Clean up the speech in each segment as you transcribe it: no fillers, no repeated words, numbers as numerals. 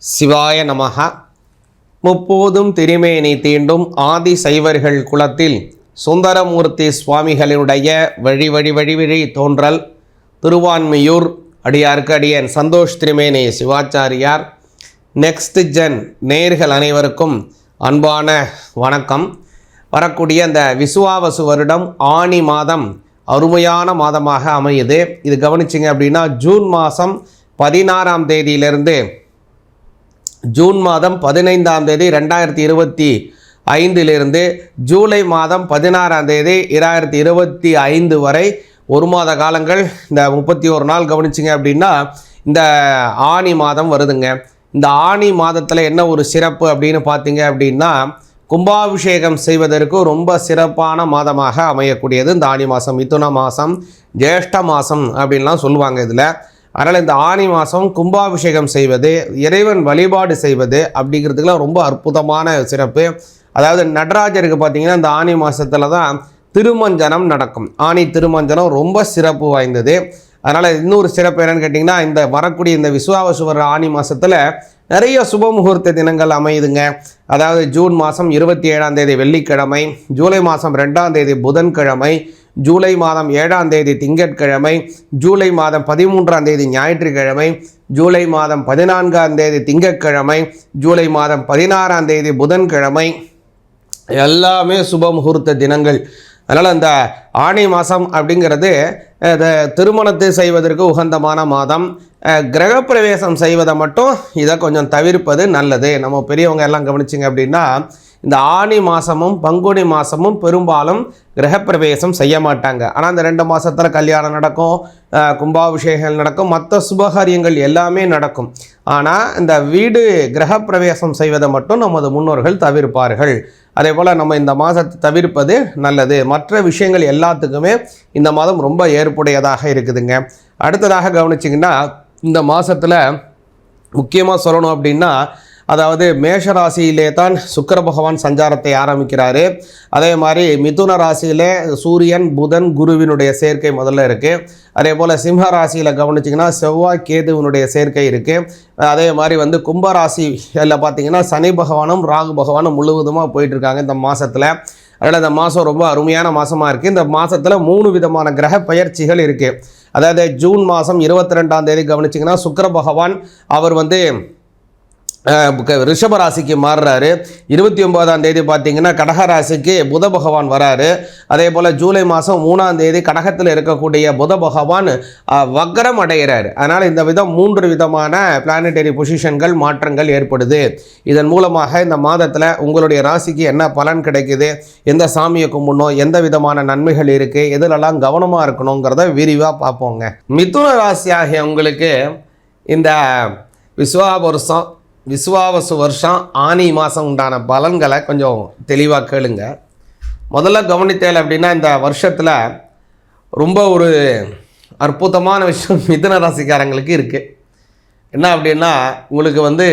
சிவாய நமஹ. முப்போதும் திருமேனி தீண்டும் ஆதி சைவர்கள் குலத்தில் சுந்தரமூர்த்தி சுவாமிகளினுடைய வழி வழி வழி வழி தோன்றல் திருவான்மியூர் அடியார்க்கு அடியன் சந்தோஷ் திருமேனி சிவாச்சாரியார். நெக்ஸ்ட் ஜென் நேர்கள் அனைவருக்கும் அன்பான வணக்கம். வரக்கூடிய அந்த விசுவாவசு வருடம் ஆனி மாதம் அருமையான மாதமாக அமையுது. இது கவனிச்சிங்க அப்படின்னா ஜூன் மாதம் 16ஆம் தேதியிலிருந்து ஜூன் மாதம் 15ஆம் தேதி 2025 ஜூலை மாதம் 16ஆம் தேதி 2025 வரை ஒரு மாத காலங்கள், இந்த 31 நாள் கவனிச்சிங்க அப்படின்னா இந்த ஆனி மாதம் வருதுங்க. இந்த ஆனி மாதத்தில் என்ன ஒரு சிறப்பு அப்படின்னு பார்த்தீங்க அப்படின்னா, கும்பாபிஷேகம் செய்வதற்கு ரொம்ப சிறப்பான மாதமாக அமையக்கூடியது இந்த ஆனி மாதம். மிதுன மாதம், ஜேஷ்ட மாதம் அப்படின்லாம் சொல்லுவாங்க இதில். அதனால் இந்த ஆனி மாதம் கும்பாபிஷேகம் செய்வது, இறைவன் வழிபாடு செய்வது அப்படிங்கிறதுக்கெலாம் ரொம்ப அற்புதமான சிறப்பு. அதாவது நடராஜருக்கு பார்த்திங்கன்னா இந்த ஆனி மாதத்தில் தான் திருமஞ்சனம் நடக்கும். ஆனி திருமஞ்சனம் ரொம்ப சிறப்பு வாய்ந்தது. அதனால் இன்னொரு சிறப்பு என்னென்னு கேட்டிங்கன்னா, இந்த வரக்கூடிய இந்த விசுவாவசு வர ஆனி மாதத்தில் நிறைய சுபமுகூர்த்த தினங்கள் அமையுதுங்க. அதாவது ஜூன் மாதம் 27ஆம் தேதி வெள்ளிக்கிழமை, ஜூலை மாதம் 2ஆம் தேதி புதன்கிழமை, ஜூலை மாதம் 7ஆம் தேதி திங்கட்கிழமை, ஜூலை மாதம் 13ஆம் தேதி ஞாயிற்றுக்கிழமை, ஜூலை மாதம் 14ஆம் தேதி திங்கட்கிழமை, ஜூலை மாதம் 16ஆம் தேதி புதன்கிழமை, எல்லாமே சுப முகூர்த்த தினங்கள். அதனால் இந்த ஆனி மாதம் அப்படிங்கிறது திருமணத்தை செய்வதற்கு உகந்தமான மாதம். கிரகப்பிரவேசம் செய்வதை மட்டும் இதை கொஞ்சம் தவிர்ப்பது நல்லது. நம்ம பெரியவங்க எல்லாம் கவனிச்சிங்க அப்படின்னா இந்த ஆனி மாதமும் பங்குனி மாதமும் பெரும்பாலும் கிரகப்பிரவேசம் செய்ய மாட்டாங்க. ஆனால் இந்த 2 மாதத்தில் கல்யாணம் நடக்கும், கும்பாபிஷேகங்கள் நடக்கும், மற்ற சுபகாரியங்கள் எல்லாமே நடக்கும். ஆனால் இந்த வீடு கிரகப்பிரவேசம் செய்வதை மட்டும் நமது முன்னோர்கள் தவிர்ப்பார்கள். அதே போல் நம்ம இந்த மாதத்தை தவிர்ப்பது நல்லது. மற்ற விஷயங்கள் எல்லாத்துக்குமே இந்த மாதம் ரொம்ப ஏற்புடையதாக இருக்குதுங்க. அடுத்ததாக கவனிச்சிங்கன்னா, இந்த மாதத்தில் முக்கியமாக சொல்லணும் அப்படின்னா, அதாவது மேஷராசியிலே தான் சுக்கிர பகவான் சஞ்சாரத்தை ஆரம்பிக்கிறாரு. அதே மாதிரி மிதுன ராசியிலே சூரியன் புதன் குருவினுடைய சேர்க்கை முதல்ல இருக்குது. அதே போல் சிம்ம ராசியில் கவனிச்சிங்கன்னா செவ்வாய் கேதுவினுடைய சேர்க்கை இருக்குது. அதே மாதிரி கும்பராசியில் பார்த்திங்கன்னா சனி பகவானும் ராகு பகவானும் முழுவதுமாக போயிட்டுருக்காங்க இந்த மாதத்தில். அதனால் இந்த மாதம் ரொம்ப அருமையான மாதமாக இருக்குது. இந்த மாதத்தில் 3 விதமான கிரக பயிற்சிகள் இருக்குது. அதாவது ஜூன் மாதம் 22ஆம் தேதி கவனிச்சிங்கன்னா சுக்கிர பகவான் அவர் ரிஷபராசிக்கு மாறுறாரு. 29ஆம் தேதி பார்த்திங்கன்னா கடகராசிக்கு புத பகவான் வராரு. அதே போல் ஜூலை மாதம் 3ஆம் தேதி கடகத்தில் இருக்கக்கூடிய புத பகவான் வக்ரம் அடைகிறார். அதனால் இந்த விதம் 3 விதமான பிளானட்டரி பொசிஷன்கள் மாற்றங்கள் ஏற்படுது. இதன் மூலமாக இந்த மாதத்தில் உங்களுடைய ராசிக்கு என்ன பலன் கிடைக்குது, எந்த சாமியை கும்பிடணும், எந்த விதமான நன்மைகள் இருக்குது, எதிலெல்லாம் கவனமாக இருக்கணுங்கிறத விரிவாக பார்ப்போங்க. மிதுன ராசி ஆகிய உங்களுக்கு இந்த விசுவாவசு வருஷம் ஆனி மாதம் உண்டான பலன்களை கொஞ்சம் தெளிவாக கேளுங்க. முதல்ல கவனித்தேன் அப்படின்னா, இந்த வருஷத்தில் ரொம்ப ஒரு அற்புதமான விஷயம் மிதுன ராசிக்காரங்களுக்கு இருக்குது. என்ன அப்படின்னா, உங்களுக்கு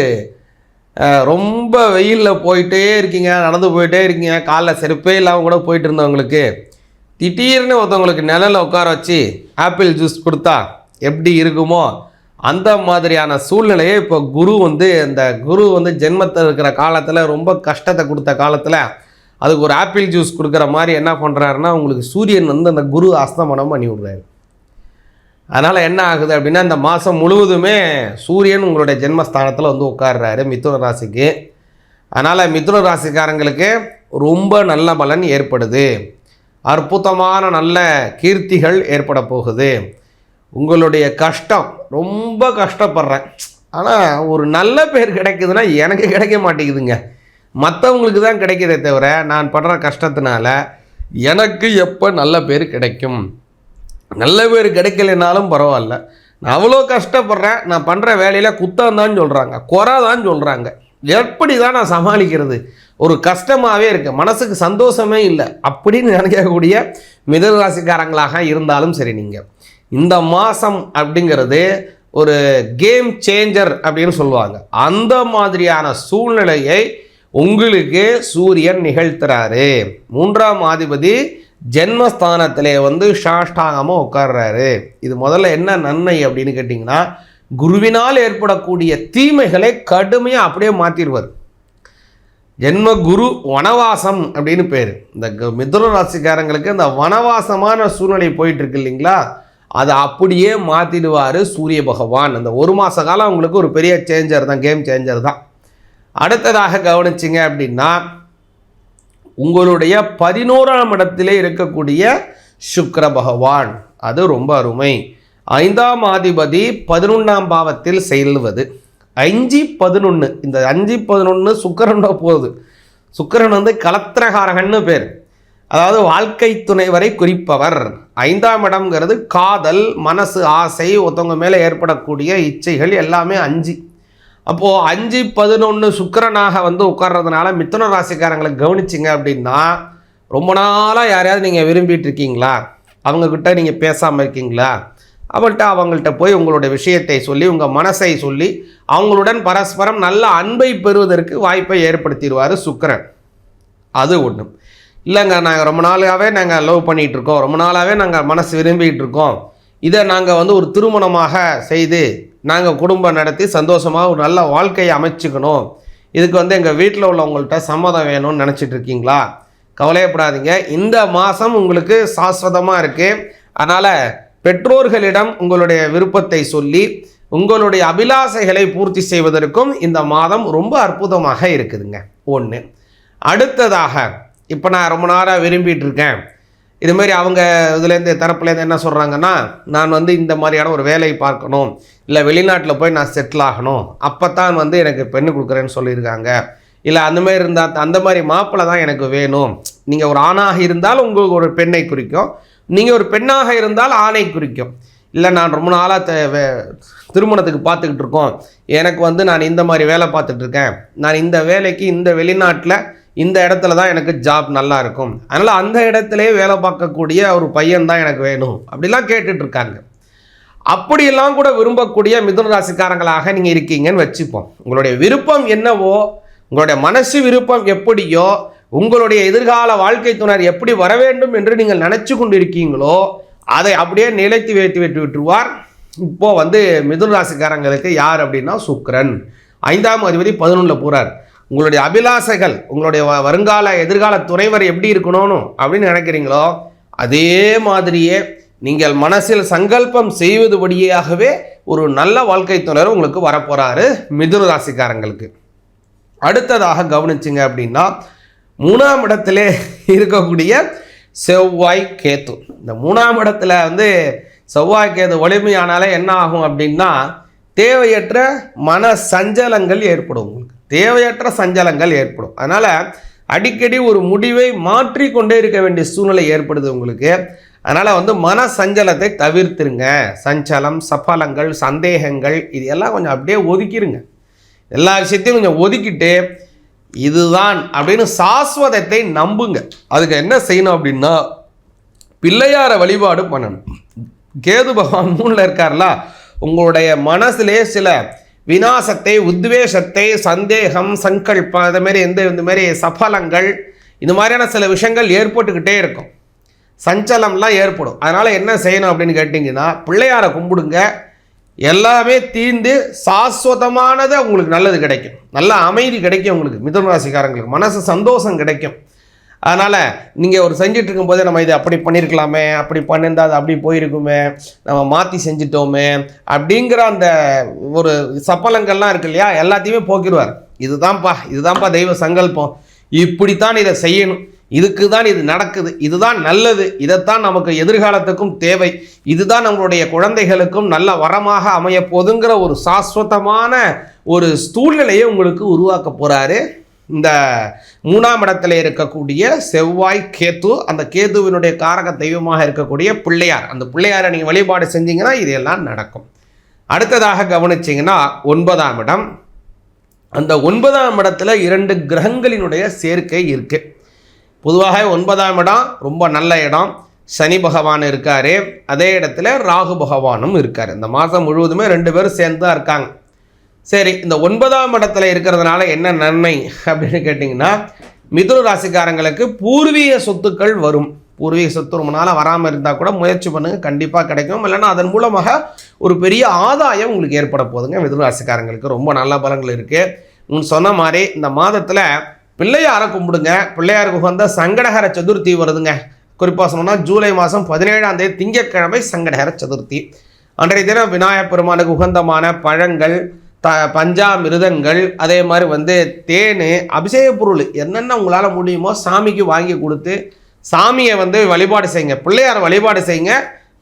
ரொம்ப வெயிலில் போயிட்டே இருக்கீங்க, நடந்து போயிட்டே இருக்கீங்க, காலில் செருப்பே இல்லாமல் கூட போயிட்டு இருந்தவங்களுக்கு திடீர்னு ஒருத்தவங்களுக்கு நிழலில் உட்கார வச்சு ஆப்பிள் ஜூஸ் கொடுத்தா எப்படி இருக்குமோ அந்த மாதிரியான சூழ்நிலையை இப்போ இந்த குரு ஜென்மத்தில் இருக்கிற காலத்தில் ரொம்ப கஷ்டத்தை கொடுத்த காலத்தில் அதுக்கு ஒரு ஆப்பிள் ஜூஸ் கொடுக்குற மாதிரி என்ன பண்ணுறாருன்னா, உங்களுக்கு சூரியன் அந்த குரு அஸ்தமனம் பண்ணி விடுறாரு. அதனால் என்ன ஆகுது அப்படின்னா, இந்த மாதம் முழுவதுமே சூரியன் உங்களுடைய ஜென்மஸ்தானத்தில் உட்கார்றாரு மிதுன ராசிக்கு. அதனால் மிதுன ராசிக்காரங்களுக்கு ரொம்ப நல்ல பலன் ஏற்படுது. அற்புதமான நல்ல கீர்த்திகள் ஏற்பட போகுது. உங்களுடைய கஷ்டம், ரொம்ப கஷ்டப்படுறேன் ஆனால் ஒரு நல்ல பேர் கிடைக்குதுன்னா எனக்கு கிடைக்க மாட்டேங்குதுங்க, மற்றவங்களுக்கு தான் கிடைக்கிறதே தவிர நான் படுற கஷ்டத்தினால எனக்கு எப்போ நல்ல பேர் கிடைக்கும்? நல்ல பேர் கிடைக்கலைனாலும் பரவாயில்ல, நான் அவ்வளோ கஷ்டப்படுறேன், நான் பண்ணுற வேலையில் குத்தம் தான் சொல்கிறாங்க, குறை தான் சொல்கிறாங்க, எப்படி தான் நான் சமாளிக்கிறது? ஒரு கஷ்டமாகவே இருக்குது, மனசுக்கு சந்தோஷமே இல்லை அப்படின்னு நினைக்கக்கூடிய மிதுன ராசிக்காரங்களாக இருந்தாலும் சரி, நீங்கள் இந்த மாதம் அப்படிங்கிறது ஒரு கேம் சேஞ்சர் அப்படின்னு சொல்லுவாங்க. அந்த மாதிரியான சூழ்நிலையை உங்களுக்கு சூரியன் நிகழ்த்துறாரு. 3ஆம் அதிபதி ஜென்மஸ்தானத்திலே சாஷ்டாங்கமாக உட்கார்றாரு. இது முதல்ல என்ன நன்மை அப்படின்னு கேட்டிங்கன்னா, குருவினால் ஏற்படக்கூடிய தீமைகளை கடுமையாக அப்படியே மாற்றிடுவார். ஜென்ம குரு வனவாசம் அப்படின்னு பேர். இந்த மிதுன ராசிக்காரங்களுக்கு இந்த வனவாசமான சூழ்நிலை போயிட்டு இருக்கு இல்லைங்களா, அதை அப்படியே மாற்றிடுவார் சூரிய பகவான். அந்த ஒரு மாத காலம் அவங்களுக்கு ஒரு பெரிய சேஞ்சர் தான், கேம் சேஞ்சர் தான். அடுத்ததாக கவனிச்சிங்க அப்படின்னா, உங்களுடைய 11ஆம் இடத்திலே இருக்கக்கூடிய சுக்கிர பகவான், அது ரொம்ப அருமை. 5ஆம் அதிபதி 11ஆம் பாவத்தில் செல்வது. 5-11, இந்த 5-11 சுக்கிரனோட போகுது. சுக்கிரன் வந்து கலத்திரகாரகன்னு பேர், அதாவது வாழ்க்கை துணைவரை குறிப்பவர். 5ஆம் இடம்ங்கிறது காதல், மனசு, ஆசை, ஒருத்தவங்க மேலே ஏற்படக்கூடிய இச்சைகள் எல்லாமே 5. அப்போது 5-11 சுக்கிரனாக வந்து உட்கார்றதுனால மிதுன ராசிக்காரங்களை கவனிச்சிங்க அப்படின்னா, ரொம்ப நாளாக யாரையாவது நீங்கள் விரும்பிட்டு இருக்கீங்களா, அவங்கக்கிட்ட நீங்கள் பேசாமல் இருக்கீங்களா, அவங்கள்ட்ட போய் உங்களுடைய விஷயத்தை சொல்லி உங்கள் மனசை சொல்லி அவங்களுடன் பரஸ்பரம் நல்ல அன்பை பெறுவதற்கு வாய்ப்பை ஏற்படுத்திடுவார் சுக்கிரன். அது ஒன்று. இல்லைங்க, நாங்கள் ரொம்ப நாளாகவே நாங்கள் லவ் பண்ணிகிட்ருக்கோம், ரொம்ப நாளாகவே நாங்கள் மனசு விரும்பிகிட்டு இருக்கோம், இதை நாங்கள் வந்து ஒரு திருமணமாக செய்து நாங்கள் குடும்பம் நடத்தி சந்தோஷமாக ஒரு நல்ல வாழ்க்கையை அமைச்சுக்கணும், இதுக்கு வந்து எங்கள் வீட்டில் உள்ளவங்கள்ட்ட சம்மதம் வேணும்னு நினச்சிட்டு இருக்கீங்களா, கவலையப்படாதீங்க. இந்த மாதம் உங்களுக்கு சாஸ்வதமாக இருக்குது. அதனால் பெற்றோர்களிடம் உங்களுடைய விருப்பத்தை சொல்லி உங்களுடைய அபிலாசைகளை பூர்த்தி செய்வதற்கும் இந்த மாதம் ரொம்ப அற்புதமாக இருக்குதுங்க. ஒன்று. அடுத்ததாக, இப்போ நான் ரொம்ப நாளாக விரும்பிகிட்டு இருக்கேன், இதுமாரி அவங்க இதுலேருந்து தரப்புலேருந்து என்ன சொல்கிறாங்கன்னா, நான் வந்து இந்த மாதிரியான ஒரு வேலையை பார்க்கணும், இல்லை வெளிநாட்டில் போய் நான் செட்டில் ஆகணும், அப்போ தான் வந்து எனக்கு பெண்ணு கொடுக்குறேன்னு சொல்லியிருக்காங்க, இல்லை அந்தமாரி இருந்தால் அந்த மாதிரி மாப்பிள்ளை தான் எனக்கு வேணும். நீங்கள் ஒரு ஆணாக இருந்தால் உங்களுக்கு ஒரு பெண்ணை குறிக்கும், நீங்கள் ஒரு பெண்ணாக இருந்தால் ஆணை குறிக்கும். இல்லை நான் ரொம்ப நாளாக திருமணத்துக்கு பார்த்துக்கிட்டு இருக்கோம், எனக்கு வந்து நான் இந்த மாதிரி வேலை பார்த்துட்ருக்கேன், நான் இந்த வேலைக்கு இந்த வெளிநாட்டில் இந்த இடத்துல தான் எனக்கு ஜாப் நல்லா இருக்கும், அதனால் அந்த இடத்துலையே வேலை பார்க்கக்கூடிய ஒரு பையன் தான் எனக்கு வேணும், அப்படிலாம் கேட்டுட்ருக்காங்க. அப்படியெல்லாம் கூட விரும்பக்கூடிய மிதுன ராசிக்காரங்களாக நீங்கள் இருக்கீங்கன்னு வச்சுப்போம். உங்களுடைய விருப்பம் என்னவோ, உங்களுடைய மனசு விருப்பம் எப்படியோ, உங்களுடைய எதிர்கால வாழ்க்கை துணர் எப்படி வர வேண்டும் என்று நீங்கள் நினச்சி கொண்டு இருக்கீங்களோ அதை அப்படியே நிலைத்து வைத்து விட்டுருவார். இப்போது வந்து மிதுன ராசிக்காரங்களுக்கு யார் அப்படின்னா சுக்கிரன். 5ஆம் அதிபதி 11 போகிறார். உங்களுடைய அபிலாசைகள், உங்களுடைய வருங்கால எதிர்கால துணைவர் எப்படி இருக்கணும்னு அப்படின்னு நினைக்கிறீங்களோ அதே மாதிரியே நீங்கள் மனசில் சங்கல்பம் செய்வதுபடியாகவே ஒரு நல்ல வாழ்க்கை துணர் உங்களுக்கு வரப்போகிறாரு மிதுன ராசிக்காரங்களுக்கு. அடுத்ததாக கவனிச்சிங்க அப்படின்னா, 3ஆம் இடத்திலே இருக்கக்கூடிய செவ்வாய் கேது. இந்த 3ஆம் இடத்துல வந்து செவ்வாய் கேது வலிமையானாலே என்ன ஆகும் அப்படின்னா, தேவையற்ற மன சஞ்சலங்கள் ஏற்படும், உங்களுக்கு தேவையற்ற சஞ்சலங்கள் ஏற்படும். அதனால் அடிக்கடி ஒரு முடிவை மாற்றி கொண்டே இருக்க வேண்டிய சூழ்நிலை ஏற்படுது உங்களுக்கு. அதனால் வந்து மன சஞ்சலத்தை தவிர்த்துருங்க. சஞ்சலம், சபலங்கள், சந்தேகங்கள் இது எல்லாம் கொஞ்சம் அப்படியே ஒதுக்கிடுங்க. எல்லா விஷயத்தையும் கொஞ்சம் ஒதுக்கிட்டு இதுதான் அப்படின்னு சாஸ்வதத்தை நம்புங்க. அதுக்கு என்ன செய்யணும் அப்படின்னா, பிள்ளையார வழிபாடு பண்ணணும். கேது பகவான் 3ல் இருக்கார்ல, உங்களுடைய மனசிலே சில விநாசத்தை, உத்வேஷத்தை, சந்தேகம், சங்கல்பம், அதுமாரி இந்த மாதிரி சஃபலங்கள், இந்த மாதிரியான சில விஷயங்கள் ஏற்பட்டுக்கிட்டே இருக்கும், சஞ்சலம்லாம் ஏற்படும். அதனால் என்ன செய்யணும் அப்படின்னு கேட்டிங்கன்னா, பிள்ளையாரை கும்பிடுங்க. எல்லாமே தீர்ந்து சாஸ்வதமானது உங்களுக்கு நல்லது கிடைக்கும், நல்ல அமைதி கிடைக்கும் உங்களுக்கு. மிதுன ராசிக்காரங்களுக்கு மனசு சந்தோஷம் கிடைக்கும். அதனால் நீங்கள் ஒரு செஞ்சுட்டு இருக்கும்போதே நம்ம இதை அப்படி பண்ணியிருக்கலாமே, அப்படி பண்ணியிருந்தால் அது அப்படி போயிருக்குமே, நம்ம மாற்றி செஞ்சிட்டோமே அப்படிங்கிற அந்த ஒரு சப்பலங்கள்லாம் இருக்கு இல்லையா, எல்லாத்தையுமே போக்கிடுவார். இதுதான்ப்பா தெய்வ சங்கல்பம், இப்படித்தான் இதை செய்யணும், இதுக்கு தான் இது நடக்குது, இதுதான் நல்லது, இதைத்தான் நமக்கு எதிர்காலத்துக்கும் தேவை, இதுதான் நம்மளுடைய குழந்தைகளுக்கும் நல்ல வரமாக அமைய போதுங்கிற ஒரு சாஸ்வதமான ஒரு சூழ்நிலையை உங்களுக்கு உருவாக்க போகிறாரு இந்த 3ஆம் இடத்துல இருக்கக்கூடிய செவ்வாய் கேது. அந்த கேதுவினுடைய காரக தெய்வமாக இருக்கக்கூடிய பிள்ளையார், அந்த பிள்ளையாரை நீங்கள் வழிபாடு செஞ்சீங்கன்னா இதெல்லாம் நடக்கும். அடுத்ததாக கவனிச்சிங்கன்னா 9ஆம் இடம். அந்த 9ஆம் இடத்துல 2 கிரகங்களினுடைய சேர்க்கை இருக்குது. பொதுவாக 9ஆம் இடம் ரொம்ப நல்ல இடம். சனி பகவான் இருக்கார், அதே இடத்துல ராகு பகவானும் இருக்கார். இந்த மாதம் முழுவதுமே 2 பேரும் சேர்ந்து தான் இருக்காங்க. சரி, இந்த 9ஆம் இடத்துல இருக்கிறதுனால என்ன நன்மை அப்படின்னு கேட்டிங்கன்னா, மிதுன ராசிக்காரங்களுக்கு பூர்வீக சொத்துக்கள் வரும். பூர்வீக சொத்து ரொம்ப நாளாக வராமல் இருந்தால் கூட முயற்சி பண்ணுங்கள், கண்டிப்பாக கிடைக்கும். இல்லைன்னா அதன் மூலமாக ஒரு பெரிய ஆதாயம் உங்களுக்கு ஏற்பட போகுதுங்க. மிதுன ராசிக்காரங்களுக்கு ரொம்ப நல்ல பலன்கள் இருக்குது. முன் சொன்ன மாதிரி இந்த மாதத்தில் பிள்ளையாரை கும்பிடுங்க. பிள்ளையாருக்கு உகந்த சங்கடஹர சதுர்த்தி வருதுங்க. குறிப்பாக சொன்னோம்னா ஜூலை மாதம் 17ஆம் தேதி திங்கட்கிழமை சங்கடஹர சதுர்த்தி. அன்றைய தினம் விநாயகப் பெருமானுக்கு உகந்தமான பழங்கள், பஞ்சாமிருதங்கள், அதே மாதிரி தேன், அபிஷேக பொருள் என்னென்ன உங்களால் முடியுமோ சாமிக்கு வாங்கி கொடுத்து சாமியை வழிபாடு செய்யுங்க. பிள்ளையாரை வழிபாடு செய்யுங்க.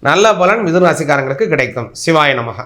நல்ல பலன் மிதுன ராசிக்காரங்களுக்கு கிடைக்கும். சிவாய நமக.